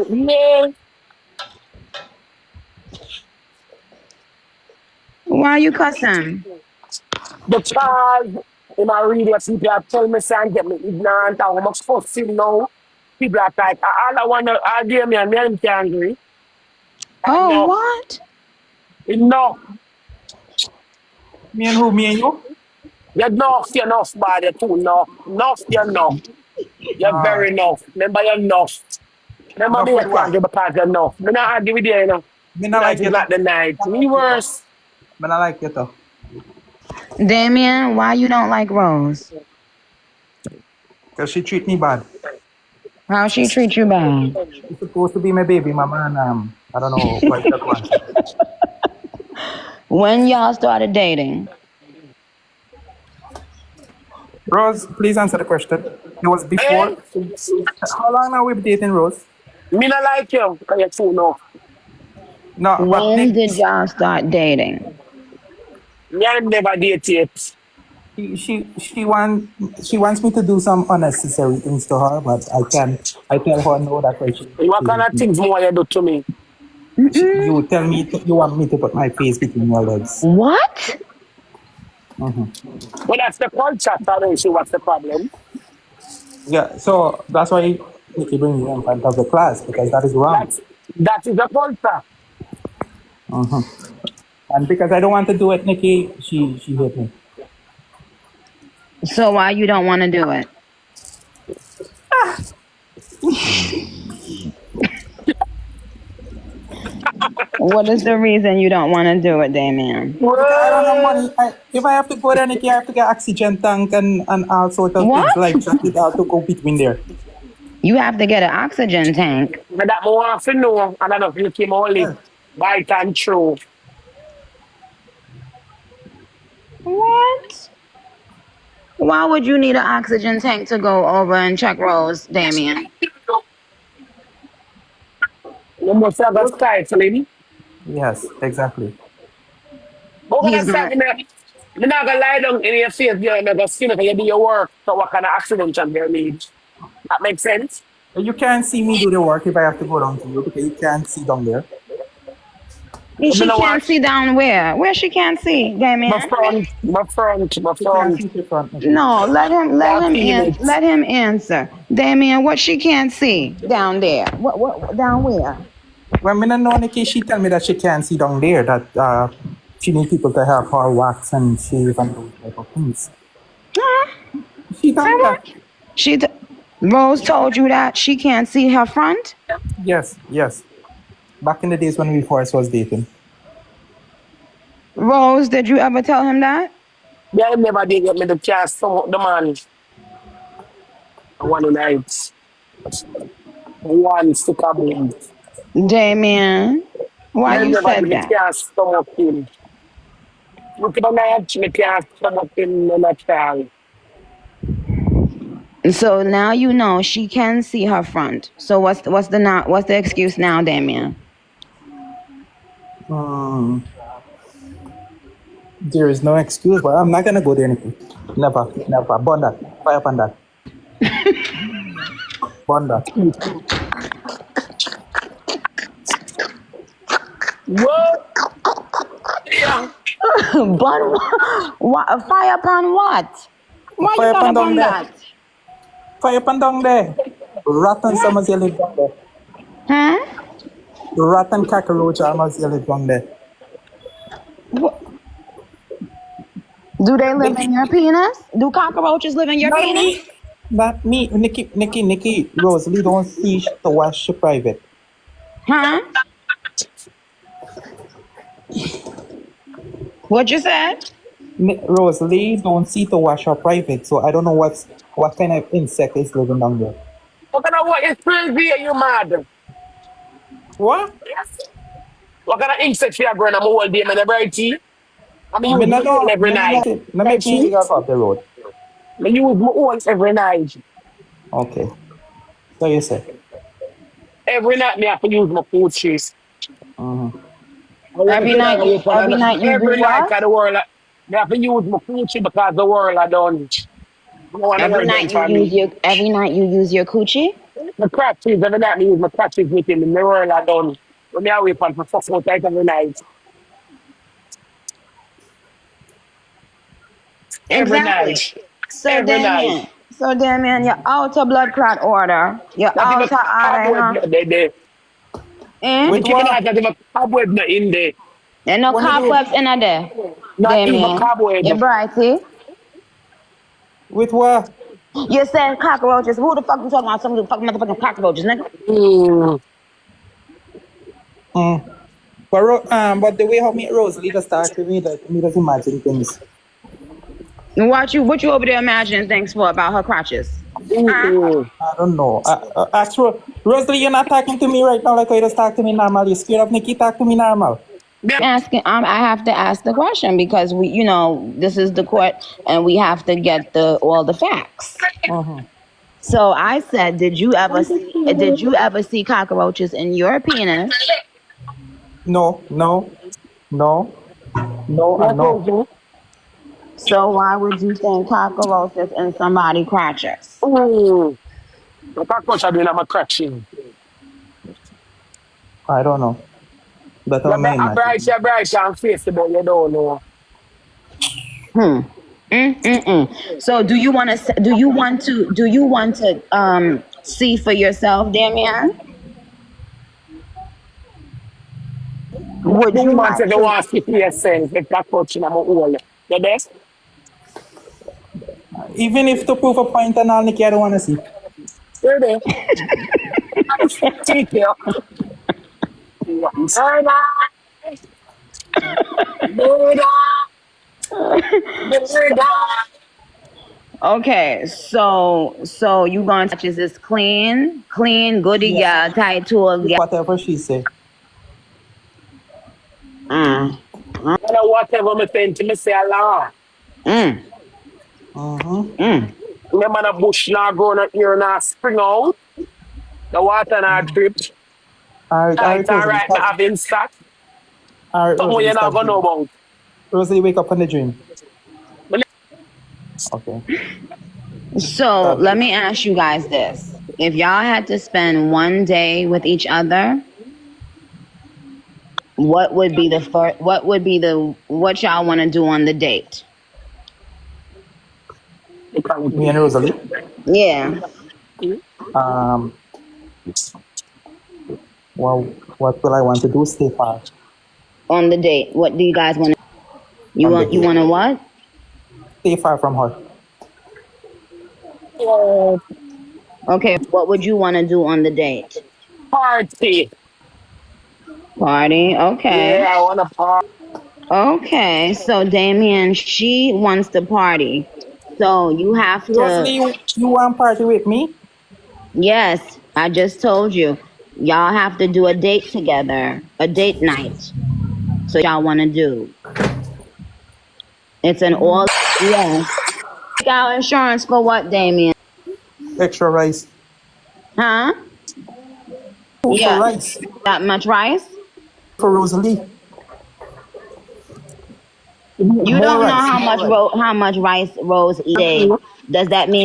Yeah, Why are you cussing? because in my radio, people are telling me, saying, get me ignorant, how much fuss you know. People are like, all I want to argue me and me and can't agree. Oh, Enough, what? enough. Me and who? Me and you? You're enough, bad, you're too enough. Enough, you're enough. You're Uh, very enough. Remember, you're enough. Remember, enough me with and what? argue because you're enough. Me not argue with you, you know. Me not Tonight like is you though. not the night. Me not Me like you though. worse. Me not like you though. Damien, why you don't like Rose? Cause she treat me bad. How she treat you bad? She's supposed to be my baby mama and I don't know what that one. When y'all started dating? Rose, please answer the question. It was Eh? before. How long now we been dating, Rose? Me not like you because you're too enough. No, but When Nick, did y'all start dating? Me and never date yet. she wants me to do some unnecessary things to her, but I tell her no, that's why What she kind of with me. things more you do to me? You tell me you want me to put my face between your legs. What? Hmm. But that's the culture, so I don't see what's the problem. Yeah, so that's why Nikki bring me in front of the class because that is wrong. That's that is the culture. Hmm. And because I don't want to do it, Nikki, she hate me. So why you don't want to do it? What is the reason you don't want to do it, Damien? Because I don't have Well, money. If I have to go there, Nikki, I have to get oxygen tank and all sorts of things What? like that. I have to go between there. You have to get an oxygen tank. but that more have to know, and I don't feel him only Yes. bite and true. What? Why would you need an oxygen tank to go over and check Rose, Damien? You must have a stifling. Yes, exactly. But when I He's say gonna. me not gonna lie down in your face, girl, I'm gonna skin it, you do your work. So what kind of accident can there need? That makes sense? You can't see me do the work if I have to go down to you because you can't see down there. But me She know can't what? see down where? Where she can't see, My Damien? front, my front, my You can't front. see the front, Nikki. No, I feel it. let him answer. Damien, what she can't see down there? What down where? When me no know Nikki, she tell me that she can't see down there, that she need people to help her wax and shave and those type of things. Huh? She Say tell me that. what? She t- Rose told you that she can't see her front. Yes, yes. Back in the days when we first was dating. Rose, did you ever tell him that? Yeah, I never did get me the chance to the man one night. One stick of boom. Damien, why Yeah, I you never did said me that? can't stomach him. Look at my head, me can't stomach him in a child. So now you know she can see her front. So what's the excuse now, Damien? Hmm. There is no excuse, but I'm not gonna go there, Nikki. Never, never. Burn that. Fire upon that. Burn that. What? Yeah. But what, fire upon what? Why you Fire upon gotta down burn there. that? Fire upon down there. Rotten summers you live down there. Huh? Rotten cockroach almost you live down there. Wh- Do they live Nikki, in your penis? Do cockroaches live in your not penis? me. Not me. Nikki. Rosalie don't see to wash your private. Huh? What you said? Rosalie don't see to wash her private, so I don't know what kind of insect is living down there. What kind of work is crazy? Are you mad? What? What kind of insect you are growing? I'm all day, man. Every tea. I'm Me use no my own know. every night. Let me Right, take you sheet? off the road. I use my own every night. Okay. So you say. Every night, me have to use my food cheese. Mm-hmm. I want to open Every and night you do every night what? of the world. Me have to use my food cheese because the world I done. I don't want to work them for me. Every night you use your coochie? My crutches, every night me use my crutches with him in the world I done. When me away from for fuck out like every night. Every Exactly. night. So Every night. Damien, you're out of blood clot order. You're Not even out of order, cobweb huh? no there. Eh? With Nicki Minaj what? not even cobweb no in there. There no When you do? cobwebs in there, Not even Damien. cobweb. You brighty. With what? You said cockroaches. Who the fuck you talking about? Some of the fucking motherfucking cockroaches, nigga. Mm. Mm. But the way how me Rosalie just talk to me, like me just imagine things. And what you over there imagining things for about her crotches? Huh? Mm-mm. I don't know. Rosalie, you're not talking to me right now like you just talk to me normal. You scared of Nikki? Talk to me normal. Yeah. Asking, I have to ask the question because this is the court and we have to get all the facts. Mm-hmm. So I said, did you ever see cockroaches in your penis? No, no, no, no, and no. Mm. So why would you think cockroaches in somebody's crotches? The cockroach have been on my crutches. I don't know. That's how me You're imagine. bright, and face but you don't know. Hmm. So do you want to see for yourself, Damian? Would The you woman like said they to? want to see for yourself, the cockroach in my hole. You there? Even if to prove a point and all, Nikki, I don't want to see. You're there. Take care. Murder! Murder! Murder! Okay, so you gonna touch this clean, goody Yeah. girl, tight to a girl. Whatever she say. Mm, You know whatever me think to me say Allah. mm, Mm-hmm. mm. Remember the bush now growing up here now spring out. The water now drip. All Tight right, and Rosalie, right me stop. having stock. All right, Something Rosalie, you're not stop gonna know dreaming. about. Rosalie, wake up from the dream. Okay. So Stop let dreaming. me ask you guys this: if y'all had to spend one day with each other, what would be the first? What y'all want to do on the date? Me and Rosalie. Yeah, Um. Well, what will I want to do? Stay far on the date. What do you guys want? on the You date. want to what? Stay far from her. Okay, what would you want to do on the date? Party. Party. Okay. Yeah, I wanna party. Okay, so Damien, she wants to party. So you have to, Rosalie, you want party with me? yes, I just told you. Y'all have to do a date together, a date night. So y'all want to do. It's an all, yes. Take out insurance for what, Damien? Extra rice. Huh? Food for Yeah. rice. That much rice? For Rosalie. You More don't know rice. More rice. how much rice Rose eat a day. Does that mean